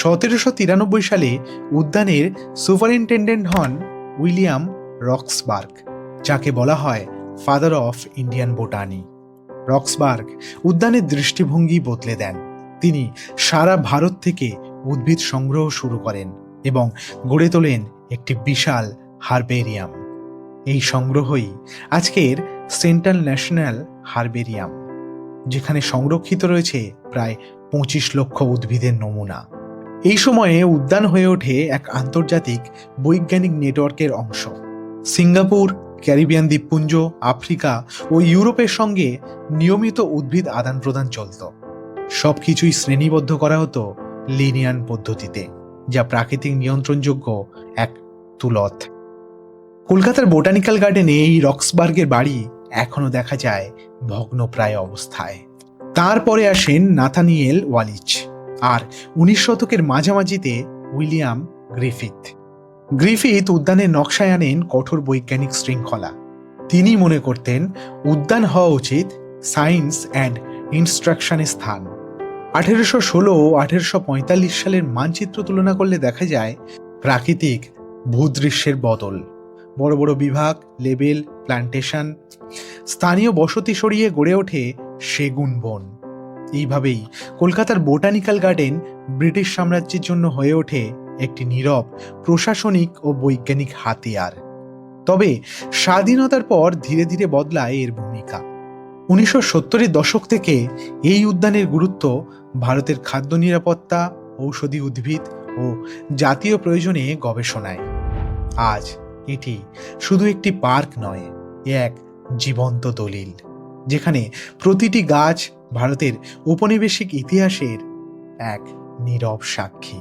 1793 সালে উদ্যানের সুপারিনটেন্ডেন্ট হন উইলিয়াম রক্সবার্গ, যাকে বলা হয় ফাদার অফ ইন্ডিয়ান বোটানি। রক্সবার্গ উদ্যানের দৃষ্টিভঙ্গি বদলে দেন। তিনি সারা ভারত থেকে উদ্ভিদ সংগ্রহ শুরু করেন এবং গড়ে তোলেন একটি বিশাল হারবেরিয়াম। এই সংগ্রহই আজকের সেন্ট্রাল ন্যাশনাল হারবেরিয়াম, যেখানে সংরক্ষিত রয়েছে প্রায় 25 লক্ষ উদ্ভিদের নমুনা। এই সময়ে উদ্যান হয়ে ওঠে এক আন্তর্জাতিক বৈজ্ঞানিক নেটওয়ার্কের অংশ। সিঙ্গাপুর, ক্যারিবিয়ান দ্বীপপুঞ্জ, আফ্রিকা ও ইউরোপের সঙ্গে নিয়মিত উদ্ভিদ আদান প্রদান চলত। সবকিছুই শ্রেণীবদ্ধ করা হতো লিনিয়ান পদ্ধতিতে, যা প্রাকৃতিক নিয়ন্ত্রণযোগ্য এক তুলথ। কলকাতার বোটানিক্যাল গার্ডেনে এই রক্সবার্গের বাড়ি এখনো দেখা যায় ভগ্নপ্রায় অবস্থায়। তারপরে আসেন নাথানিয়েল ওয়ালিচ আর 19 শতকের মাঝামাঝিতে উইলিয়াম গ্রিফিথ। গ্রিফিথ উদ্যানের নকশায় আনেন কঠোর বৈজ্ঞানিক শৃঙ্খলা। তিনি মনে করতেন উদ্যান হওয়া উচিত সায়েন্স অ্যান্ড ইনস্ট্রাকশনের স্থান। 1816 ও 1845 সালের মানচিত্র তুলনা করলে দেখা যায় প্রাকৃতিক ভূদৃশ্যের বদল, বড় বড় বিভাগ, লেবেল, প্ল্যান্টেশন, স্থানীয় বসতি সরিয়ে গড়ে ওঠে সেগুন বন। এইভাবেই কলকাতার বোটানিক্যাল গার্ডেন ব্রিটিশ সাম্রাজ্যের জন্য হয়ে ওঠে একটি নীরব প্রশাসনিক ও বৈজ্ঞানিক হাতিয়ার। তবে স্বাধীনতার পর ধীরে ধীরে বদলায় এর ভূমিকা। 1970-এর দশক থেকে এই উদ্যানের গুরুত্ব ভারতের খাদ্য নিরাপত্তা, ঔষধি উদ্ভিদ ও জাতীয় প্রয়োজনে গবেষণায়। আজ এটি শুধু একটি পার্ক নয়, এক জীবন্ত দলিল, যেখানে প্রতিটি গাছ ভারতের ঔপনিবেশিক ইতিহাসের এক নীরব সাক্ষী।